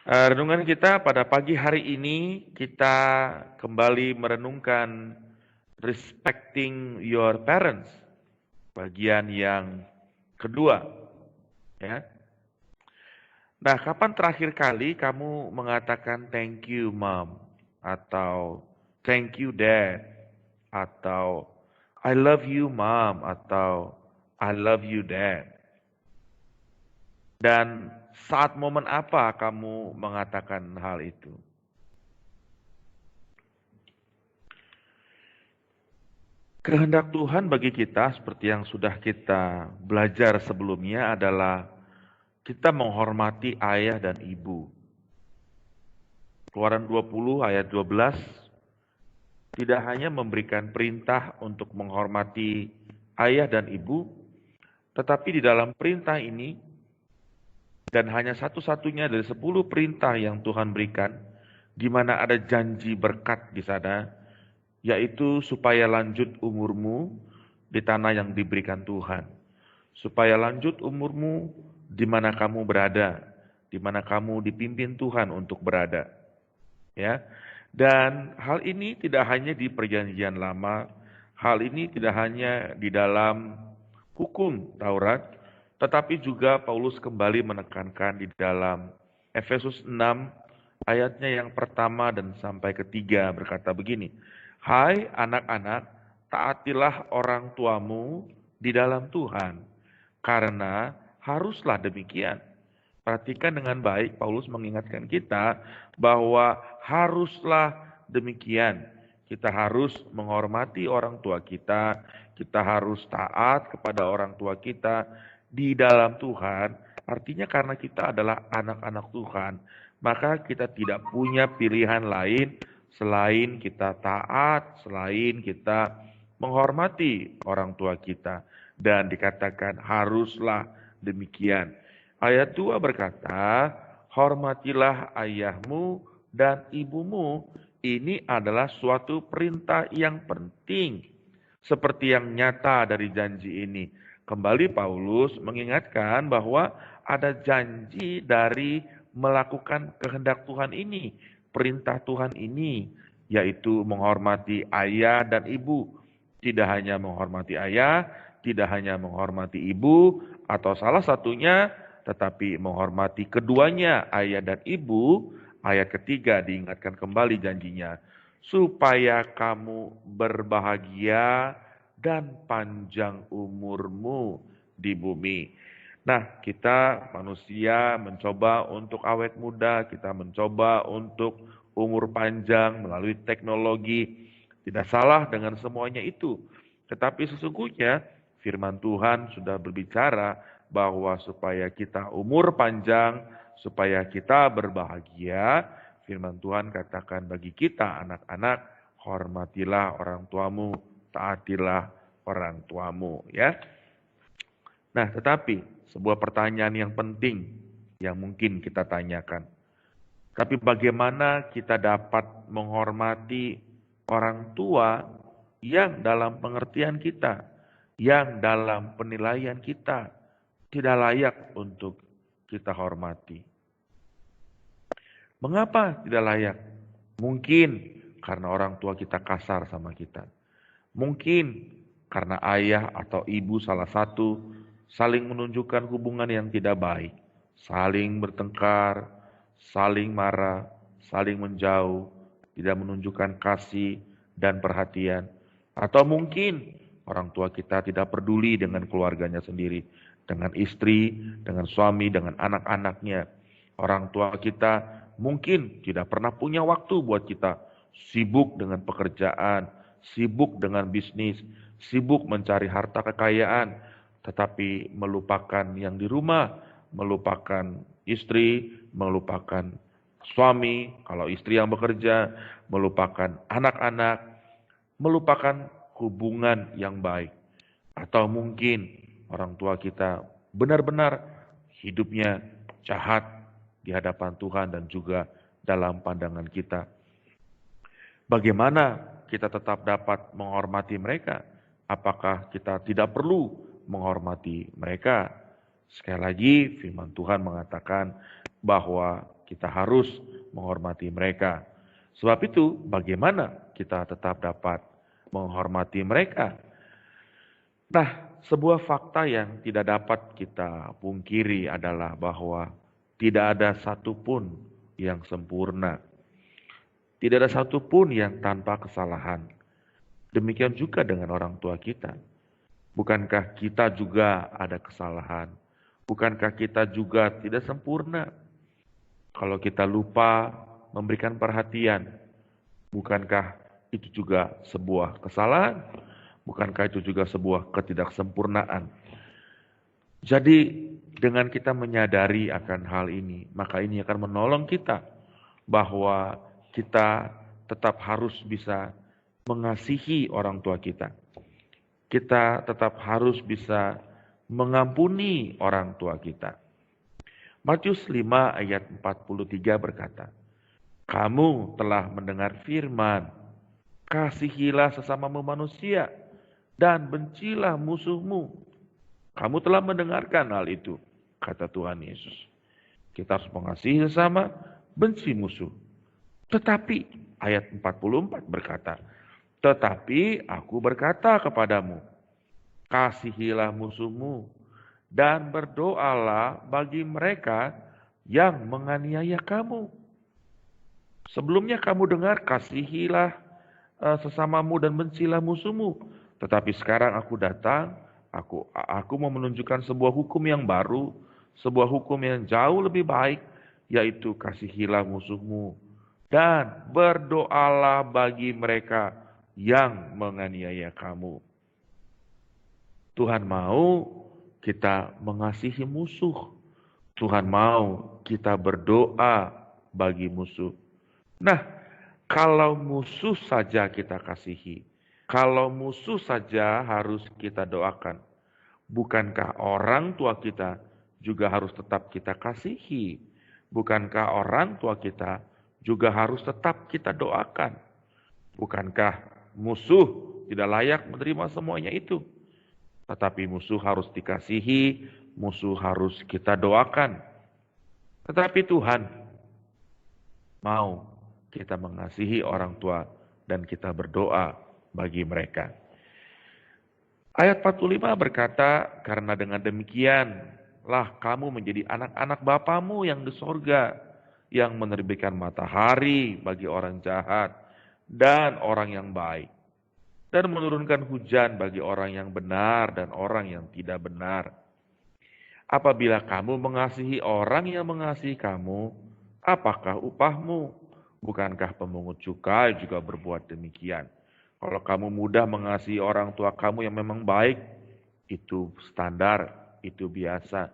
Renungan kita pada pagi hari ini, kita kembali merenungkan respecting your parents, bagian yang kedua, ya. Nah, kapan terakhir kali kamu mengatakan thank you mom, atau thank you dad, atau I love you mom, atau I love you dad? Dan saat momen apa kamu mengatakan hal itu? Kehendak Tuhan bagi kita, seperti yang sudah kita belajar sebelumnya, adalah kita menghormati ayah dan ibu. Keluaran 20 ayat 12 tidak hanya memberikan perintah untuk menghormati ayah dan ibu, tetapi di dalam perintah ini, dan hanya satu-satunya dari 10 perintah yang Tuhan berikan, di mana ada janji berkat di sana, yaitu supaya lanjut umurmu di tanah yang diberikan Tuhan. Supaya lanjut umurmu di mana kamu berada, di mana kamu dipimpin Tuhan untuk berada. Ya. Dan hal ini tidak hanya di perjanjian lama, hal ini tidak hanya di dalam hukum Taurat, tetapi juga Paulus kembali menekankan di dalam Efesus 6 ayatnya yang pertama dan sampai ketiga berkata begini, hai anak-anak, taatilah orang tuamu di dalam Tuhan, karena haruslah demikian. Perhatikan dengan baik, Paulus mengingatkan kita bahwa haruslah demikian. Kita harus menghormati orang tua kita harus taat kepada orang tua kita di dalam Tuhan. Artinya karena kita adalah anak-anak Tuhan, maka kita tidak punya pilihan lain selain kita taat, selain kita menghormati orang tua kita. Dan dikatakan haruslah demikian. Ayat 2 berkata, hormatilah ayahmu dan ibumu. Ini adalah suatu perintah yang penting. Seperti yang nyata dari janji ini. Kembali Paulus mengingatkan bahwa ada janji dari melakukan kehendak Tuhan ini. Perintah Tuhan ini, yaitu menghormati ayah dan ibu. Tidak hanya menghormati ayah, tidak hanya menghormati ibu, atau salah satunya tetapi menghormati keduanya, ayah dan ibu. Ayat ketiga diingatkan kembali janjinya, supaya kamu berbahagia dan panjang umurmu di bumi. Nah, kita manusia mencoba untuk awet muda, kita mencoba untuk umur panjang melalui teknologi. Tidak salah dengan semuanya itu. Tetapi sesungguhnya firman Tuhan sudah berbicara bahwa supaya kita umur panjang, supaya kita berbahagia, firman Tuhan katakan bagi kita anak-anak, hormatilah orang tuamu, taatilah orang tuamu, ya. Nah, tetapi sebuah pertanyaan yang penting yang mungkin kita tanyakan. Tapi bagaimana kita dapat menghormati orang tua yang dalam pengertian kita, yang dalam penilaian kita tidak layak untuk kita hormati? Mengapa tidak layak? Mungkin karena orang tua kita kasar sama kita. Mungkin karena ayah atau ibu salah satu saling menunjukkan hubungan yang tidak baik, saling bertengkar, saling marah, saling menjauh, tidak menunjukkan kasih dan perhatian. Atau mungkin orang tua kita tidak peduli dengan keluarganya sendiri, dengan istri, dengan suami, dengan anak-anaknya. Orang tua kita mungkin tidak pernah punya waktu buat kita, sibuk dengan pekerjaan, sibuk dengan bisnis, sibuk mencari harta kekayaan, tetapi melupakan yang di rumah, melupakan istri, melupakan suami, kalau istri yang bekerja, melupakan anak-anak, melupakan hubungan yang baik. Atau mungkin orang tua kita benar-benar hidupnya jahat di hadapan Tuhan dan juga dalam pandangan kita. Bagaimana kita tetap dapat menghormati mereka? Apakah kita tidak perlu menghormati mereka? Sekali lagi firman Tuhan mengatakan bahwa kita harus menghormati mereka. Sebab itu, bagaimana kita tetap dapat menghormati mereka? Nah, sebuah fakta yang tidak dapat kita pungkiri adalah bahwa tidak ada satupun yang sempurna. Tidak ada satupun yang tanpa kesalahan. Demikian juga dengan orang tua kita. Bukankah kita juga ada kesalahan? Bukankah kita juga tidak sempurna? Kalau kita lupa memberikan perhatian, bukankah itu juga sebuah kesalahan? Bukankah itu juga sebuah ketidaksempurnaan? Jadi dengan kita menyadari akan hal ini, maka ini akan menolong kita bahwa kita tetap harus bisa mengasihi orang tua kita. Kita tetap harus bisa mengampuni orang tua kita. Matius 5 ayat 43 berkata, "Kamu telah mendengar firman, kasihilah sesamamu manusia dan bencilah musuhmu." Kamu telah mendengarkan hal itu, kata Tuhan Yesus. Kita harus mengasihi sesama, benci musuh. Tetapi ayat 44 berkata, "Tetapi aku berkata kepadamu, kasihilah musuhmu dan berdoalah bagi mereka yang menganiaya kamu." Sebelumnya kamu dengar, kasihilah sesamamu dan bencilah musuhmu. Tetapi sekarang aku datang, aku mau menunjukkan sebuah hukum yang baru, sebuah hukum yang jauh lebih baik, yaitu kasihilah musuhmu dan berdoalah bagi mereka yang menganiaya kamu. Tuhan mau kita mengasihi musuh. Tuhan mau kita berdoa bagi musuh. Nah, kalau musuh saja kita kasihi, kalau musuh saja harus kita doakan, bukankah orang tua kita juga harus tetap kita kasihi? Bukankah orang tua kita juga harus tetap kita doakan? Bukankah musuh tidak layak menerima semuanya itu? Tetapi musuh harus dikasihi, musuh harus kita doakan. Tetapi Tuhan mau kita mengasihi orang tua dan kita berdoa bagi mereka. Ayat 45 berkata, "Karena dengan demikianlah kamu menjadi anak-anak Bapamu yang di sorga, yang menerbitkan matahari bagi orang jahat dan orang yang baik, dan menurunkan hujan bagi orang yang benar dan orang yang tidak benar. Apabila kamu mengasihi orang yang mengasihi kamu, apakah upahmu? Bukankah pemungut cukai juga berbuat demikian? Kalau kamu mudah mengasihi orang tua kamu yang memang baik, itu standar, itu biasa.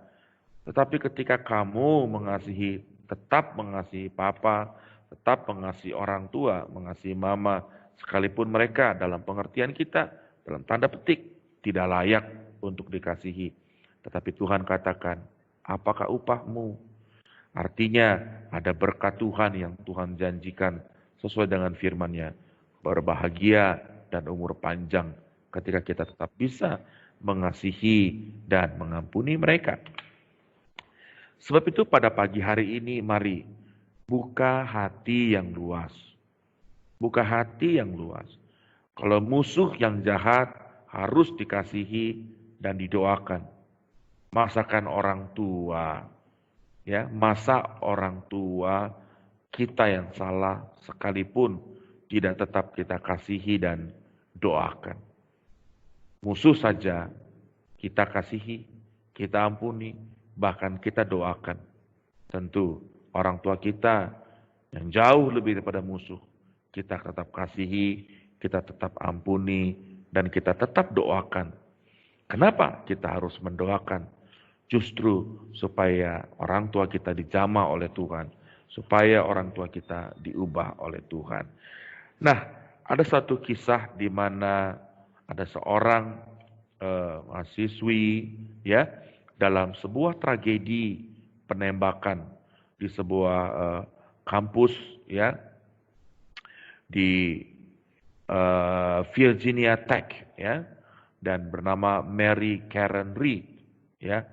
Tetapi ketika kamu mengasihi, tetap mengasihi papa, tetap mengasihi orang tua, mengasihi mama, sekalipun mereka dalam pengertian kita, dalam tanda petik, tidak layak untuk dikasihi. Tetapi Tuhan katakan, apakah upahmu? Artinya ada berkat Tuhan yang Tuhan janjikan sesuai dengan firman-Nya. Berbahagia dan umur panjang ketika kita tetap bisa mengasihi dan mengampuni mereka. Sebab itu pada pagi hari ini mari buka hati yang luas. Buka hati yang luas. Kalau musuh yang jahat harus dikasihi dan didoakan. Masakan orang tua, ya, masa orang tua kita yang salah sekalipun tidak tetap kita kasihi dan doakan. Musuh saja kita kasihi, kita ampuni, bahkan kita doakan. Tentu orang tua kita yang jauh lebih daripada musuh, kita tetap kasihi, kita tetap ampuni, dan kita tetap doakan. Kenapa kita harus mendoakan? Justru supaya orang tua kita dijamah oleh Tuhan, supaya orang tua kita diubah oleh Tuhan. Nah, ada satu kisah di mana ada seorang mahasiswi ya dalam sebuah tragedi penembakan di sebuah kampus ya di Virginia Tech ya, dan bernama Mary Karen Reed ya,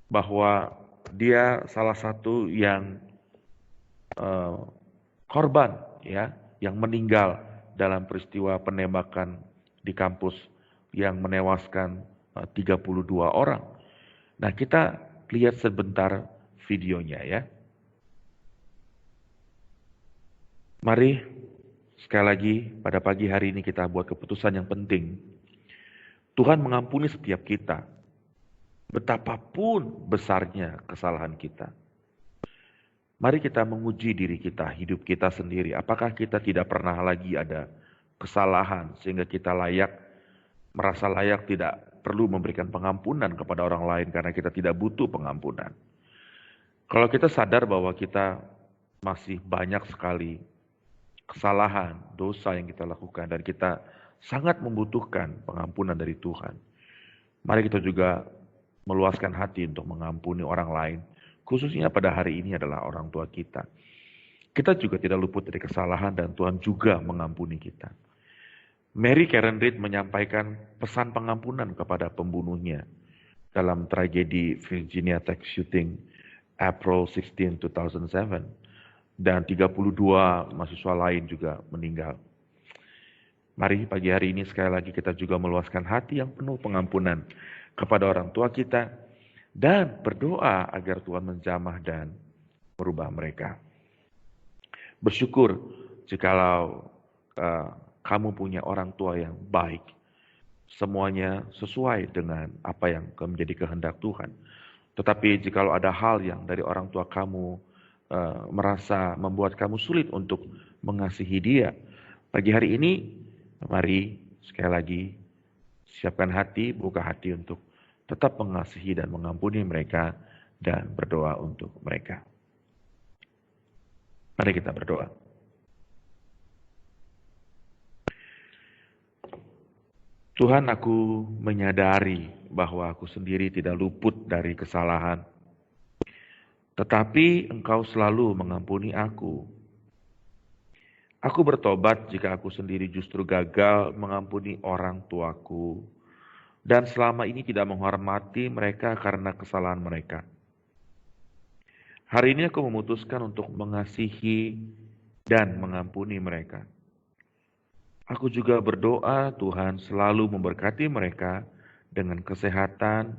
bahwa dia salah satu yang korban ya yang meninggal dalam peristiwa penembakan di kampus yang menewaskan 32 orang. Nah, kita lihat sebentar videonya ya. Mari sekali lagi pada pagi hari ini kita buat keputusan yang penting. Tuhan mengampuni setiap kita. Betapapun besarnya kesalahan kita. Mari kita menguji diri kita, hidup kita sendiri. Apakah kita tidak pernah lagi ada kesalahan sehingga kita merasa layak tidak perlu memberikan pengampunan kepada orang lain karena kita tidak butuh pengampunan. Kalau kita sadar bahwa kita masih banyak sekali kesalahan, dosa yang kita lakukan dan kita sangat membutuhkan pengampunan dari Tuhan. Mari kita juga meluaskan hati untuk mengampuni orang lain, khususnya pada hari ini adalah orang tua kita. Kita juga tidak luput dari kesalahan dan Tuhan juga mengampuni kita. Mary Karen Reid menyampaikan pesan pengampunan kepada pembunuhnya dalam tragedi Virginia Tech shooting April 16, 2007. Dan 32 mahasiswa lain juga meninggal. Mari pagi hari ini sekali lagi kita juga meluaskan hati yang penuh pengampunan kepada orang tua kita dan berdoa agar Tuhan menjamah dan merubah mereka. Bersyukur jikalau kamu punya orang tua yang baik. Semuanya sesuai dengan apa yang menjadi kehendak Tuhan. Tetapi jikalau ada hal yang dari orang tua kamu merasa membuat kamu sulit untuk mengasihi dia. Pagi hari ini, mari sekali lagi siapkan hati, buka hati untuk tetap mengasihi dan mengampuni mereka dan berdoa untuk mereka. Mari kita berdoa. Tuhan, aku menyadari bahwa aku sendiri tidak luput dari kesalahan. Tetapi Engkau selalu mengampuni aku. Aku bertobat jika aku sendiri justru gagal mengampuni orang tuaku. Dan selama ini tidak menghormati mereka karena kesalahan mereka. Hari ini aku memutuskan untuk mengasihi dan mengampuni mereka. Aku juga berdoa Tuhan selalu memberkati mereka dengan kesehatan,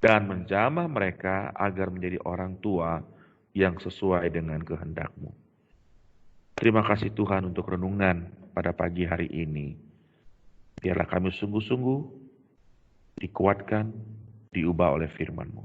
dan menjamah mereka agar menjadi orang tua yang sesuai dengan kehendak-Mu. Terima kasih Tuhan untuk renungan pada pagi hari ini. Biarlah kami sungguh-sungguh dikuatkan, diubah oleh firman-Mu.